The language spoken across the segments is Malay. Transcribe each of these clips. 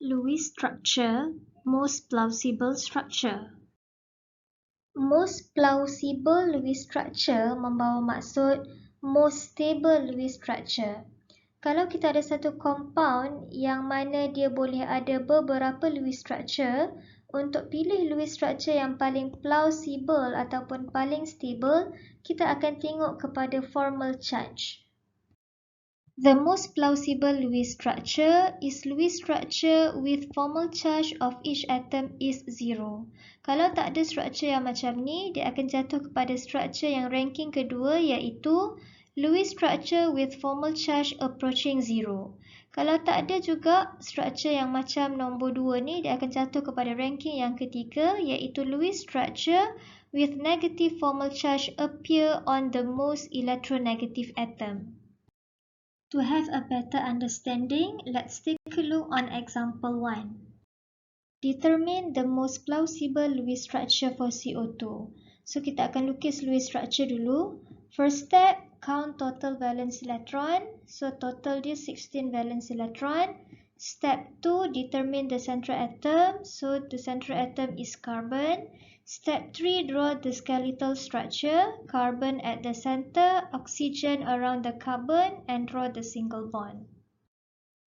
Lewis structure, most plausible structure. Most plausible Lewis structure membawa maksud most stable Lewis structure. Kalau kita ada satu compound yang mana dia boleh ada beberapa Lewis structure, untuk pilih Lewis structure yang paling plausible ataupun paling stable, kita akan tengok kepada formal charge. The most plausible Lewis structure is Lewis structure with formal charge of each atom is 0. Kalau tak ada structure yang macam ni, dia akan jatuh kepada structure yang ranking kedua, iaitu Lewis structure with formal charge approaching 0. Kalau tak ada juga structure yang macam nombor 2 ni, dia akan jatuh kepada ranking yang ketiga, iaitu Lewis structure with negative formal charge appear on the most electronegative atom. To have a better understanding, let's take a look on example 1. Determine the most plausible Lewis structure for CO2. So kita akan lukis Lewis structure dulu. First step, count total valence electron. So total dia 16 valence electron. Step 2, determine the central atom. So the central atom is carbon. Step 3, draw the skeletal structure, carbon at the center, oxygen around the carbon, and draw the single bond.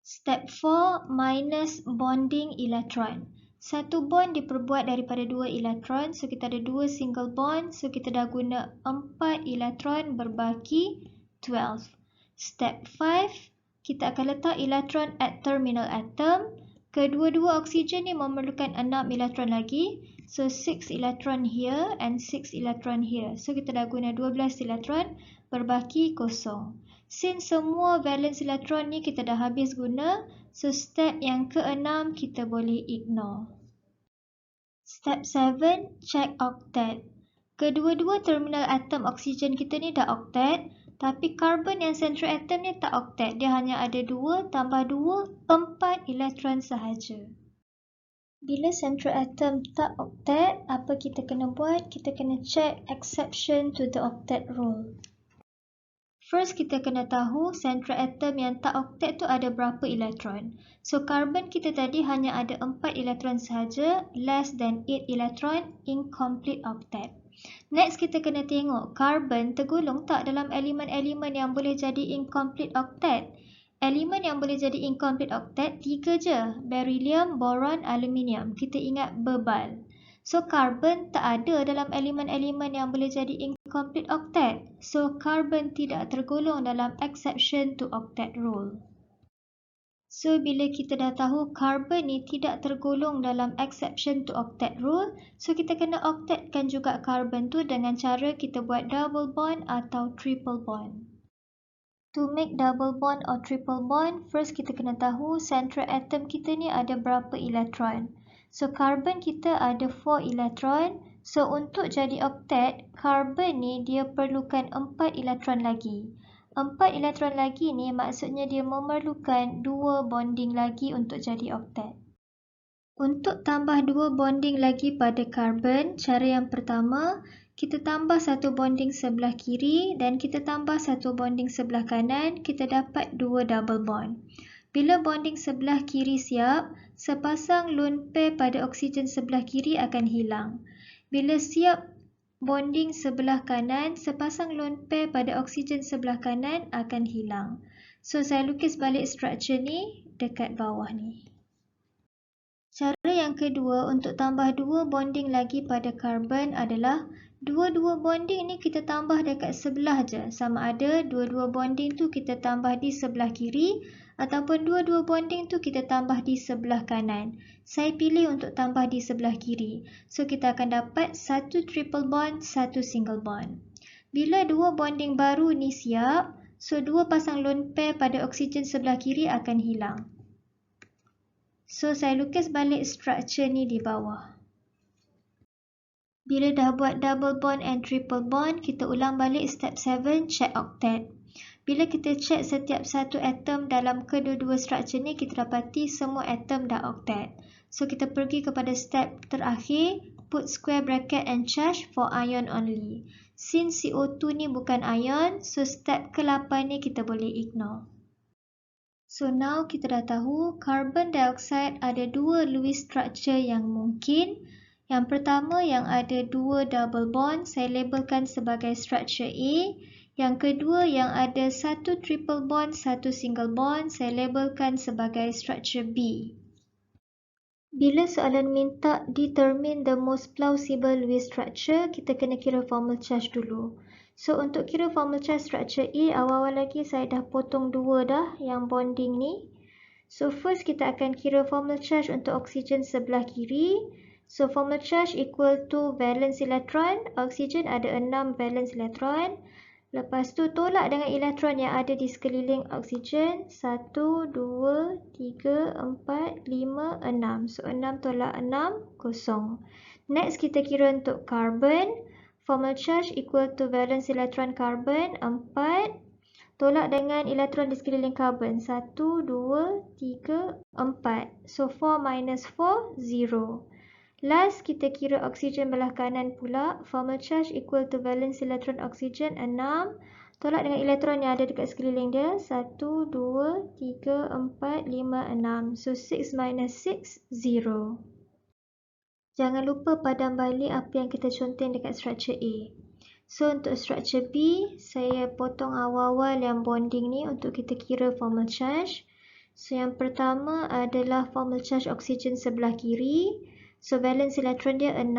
Step 4, minus bonding electron. Satu bond diperbuat daripada 2 elektron, so kita ada 2 single bond, so kita dah guna 4 elektron berbaki 12. Step 5, kita akan letak elektron at terminal atom. Kedua-dua oksigen ni memerlukan 6 elektron lagi. So 6 electron here and 6 electron here. So kita dah guna 12 elektron berbaki kosong. Since semua valence elektron ni kita dah habis guna, so step yang ke-6 kita boleh ignore. Step 7, check octet. Kedua-dua terminal atom oksigen kita ni dah octet, tapi carbon yang central atom ni tak octet. Dia hanya ada 2 tambah 2, 4 elektron sahaja. Bila central atom tak octet, apa kita kena buat? Kita kena check exception to the octet rule. First, kita kena tahu central atom yang tak octet tu ada berapa elektron. So, carbon kita tadi hanya ada 4 elektron sahaja, less than 8 elektron, incomplete octet. Next, kita kena tengok carbon tergolong tak dalam elemen-elemen yang boleh jadi incomplete octet. Elemen yang boleh jadi incomplete octet 3 je, beryllium, boron, aluminium. Kita ingat bebal. So carbon tak ada dalam elemen-elemen yang boleh jadi incomplete octet. So carbon tidak tergolong dalam exception to octet rule. So bila kita dah tahu carbon ni tidak tergolong dalam exception to octet rule, so kita kena octetkan juga carbon tu dengan cara kita buat double bond atau triple bond. To make double bond or triple bond, first kita kena tahu central atom kita ni ada berapa elektron. So carbon kita ada 4 elektron. So untuk jadi octet, carbon ni dia perlukan 4 elektron lagi. 4 elektron lagi ni maksudnya dia memerlukan 2 bonding lagi untuk jadi octet. Untuk tambah 2 bonding lagi pada carbon, cara yang pertama, kita tambah satu bonding sebelah kiri dan kita tambah satu bonding sebelah kanan, kita dapat 2 double bond. Bila bonding sebelah kiri siap, sepasang lone pair pada oksigen sebelah kiri akan hilang. Bila siap bonding sebelah kanan, sepasang lone pair pada oksigen sebelah kanan akan hilang. So saya lukis balik struktur ni dekat bawah ni. Cara yang kedua untuk tambah 2 bonding lagi pada carbon adalah dua-dua bonding ni kita tambah dekat sebelah je. Sama ada dua-dua bonding tu kita tambah di sebelah kiri ataupun dua-dua bonding tu kita tambah di sebelah kanan. Saya pilih untuk tambah di sebelah kiri. So kita akan dapat satu triple bond, satu single bond. Bila 2 bonding baru ni siap, so 2 pasang lone pair pada oksigen sebelah kiri akan hilang. So saya lukis balik struktur ni di bawah. Bila dah buat double bond and triple bond, kita ulang balik step 7, check octet. Bila kita check setiap satu atom dalam kedua-dua struktur ni, kita dapati semua atom dah octet. So kita pergi kepada step terakhir, put square bracket and charge for ion only. Since CO2 ni bukan ion, so step ke-8 ni kita boleh ignore. So now kita dah tahu carbon dioxide ada dua Lewis structure yang mungkin. Yang pertama yang ada dua double bond, saya labelkan sebagai structure A. Yang kedua yang ada satu triple bond, satu single bond, saya labelkan sebagai structure B. Bila soalan minta determine the most plausible Lewis structure, kita kena kira formal charge dulu. So untuk kira formal charge structure A, awal-awal lagi saya dah potong dua dah yang bonding ni. So first kita akan kira formal charge untuk oksigen sebelah kiri. So formal charge equal to valence electron, oksigen ada 6 valence electron. Lepas tu tolak dengan elektron yang ada di sekeliling oksigen. 1, 2, 3, 4, 5, 6. So 6 tolak 6, kosong. Next kita kira untuk carbon. Formal charge equal to valence electron carbon. 4. Tolak dengan elektron di sekeliling carbon. 1, 2, 3, 4. So 4 minus 4, 0. Last, kita kira oksigen belah kanan pula. Formal charge equal to valence electron oksigen 6. Tolak dengan elektron yang ada dekat sekeliling dia. 1, 2, 3, 4, 5, 6. So 6 minus 6, 0. Jangan lupa padam balik apa yang kita conteng dekat structure A. So untuk structure B, saya potong awal-awal yang bonding ni untuk kita kira formal charge. So yang pertama adalah formal charge oksigen sebelah kiri. So valence electron dia 6,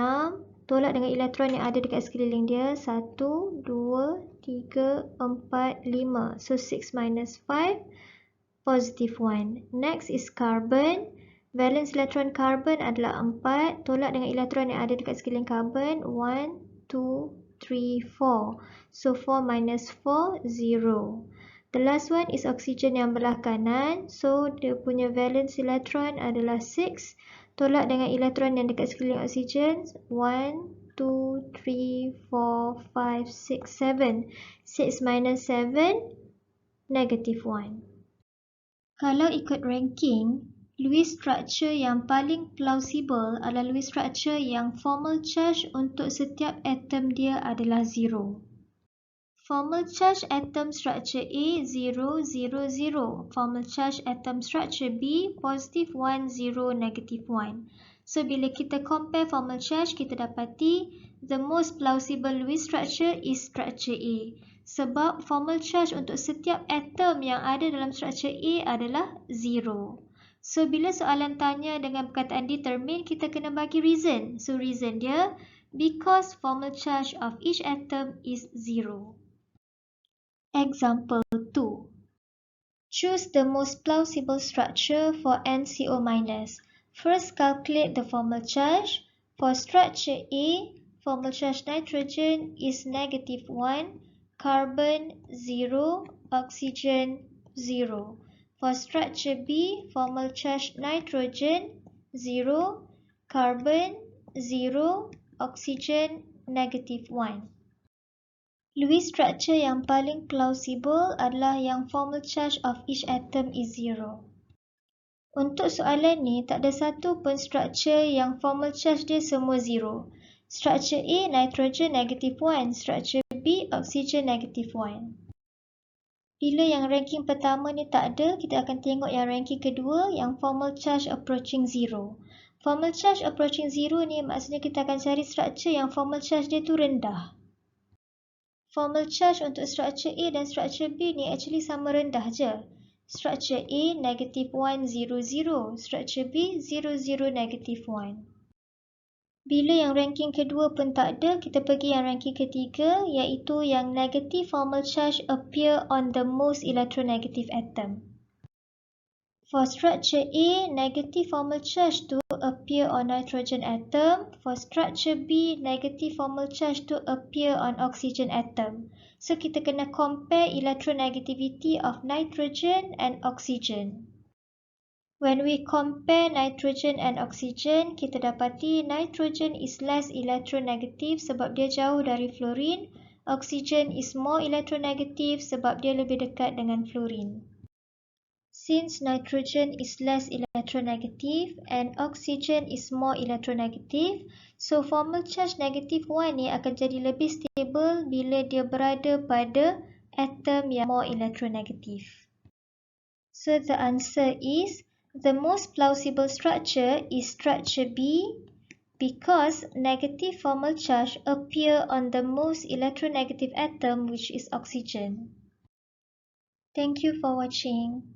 tolak dengan elektron yang ada dekat sekeliling dia. 1, 2, 3, 4, 5. So 6 minus 5, positive 1. Next is carbon. Valence electron carbon adalah 4, tolak dengan elektron yang ada dekat sekeliling carbon. 1, 2, 3, 4. So 4 minus 4, 0. The last one is oksigen yang belah kanan. So dia punya valence electron adalah 6. Tolak dengan elektron yang dekat sekeliling oksigen. 1, 2, 3, 4, 5, 6, 7. 6 minus 7, negative 1. Kalau ikut ranking, Lewis structure yang paling plausible adalah Lewis structure yang formal charge untuk setiap atom dia adalah 0. Formal charge atom structure A 0, 0, 0. Formal charge atom structure B positive 1, 0, negative 1. So bila kita compare formal charge, kita dapati the most plausible Lewis structure is structure A. Sebab formal charge untuk setiap atom yang ada dalam structure A adalah 0. So bila soalan tanya dengan perkataan determine, kita kena bagi reason. So reason dia because formal charge of each atom is 0. Example 2. Choose the most plausible structure for NCO-. First, calculate the formal charge. For structure A, formal charge nitrogen is negative 1, carbon 0, oxygen 0. For structure B, formal charge nitrogen 0, carbon 0, oxygen negative 1. Lewis structure yang paling plausible adalah yang formal charge of each atom is 0. Untuk soalan ni, tak ada satu pun structure yang formal charge dia semua 0. Structure A, nitrogen negative 1. Structure B, oxygen negative 1. Bila yang ranking pertama ni tak ada, kita akan tengok yang ranking kedua, yang formal charge approaching 0. Formal charge approaching 0 ni maksudnya kita akan cari structure yang formal charge dia tu rendah. Formal charge untuk structure A dan structure B ni actually sama rendah je. Structure A negative 1, 0, 0. Structure B 0, 0, negative 1. Bila yang ranking kedua pun tak ada, kita pergi yang ranking ketiga, iaitu yang negative formal charge appear on the most electronegative atom. For structure A, negative formal charge to appear on nitrogen atom. For structure B, negative formal charge to appear on oxygen atom. So kita kena compare electronegativity of nitrogen and oxygen. When we compare nitrogen and oxygen, kita dapati nitrogen is less electronegative sebab dia jauh dari fluorine. Oxygen is more electronegative sebab dia lebih dekat dengan fluorine. Since nitrogen is less electronegative and oxygen is more electronegative, so formal charge negative 1 ni akan jadi lebih stable bila dia berada pada atom yang more electronegative. So the answer is the most plausible structure is structure B because negative formal charge appear on the most electronegative atom, which is oxygen. Thank you for watching.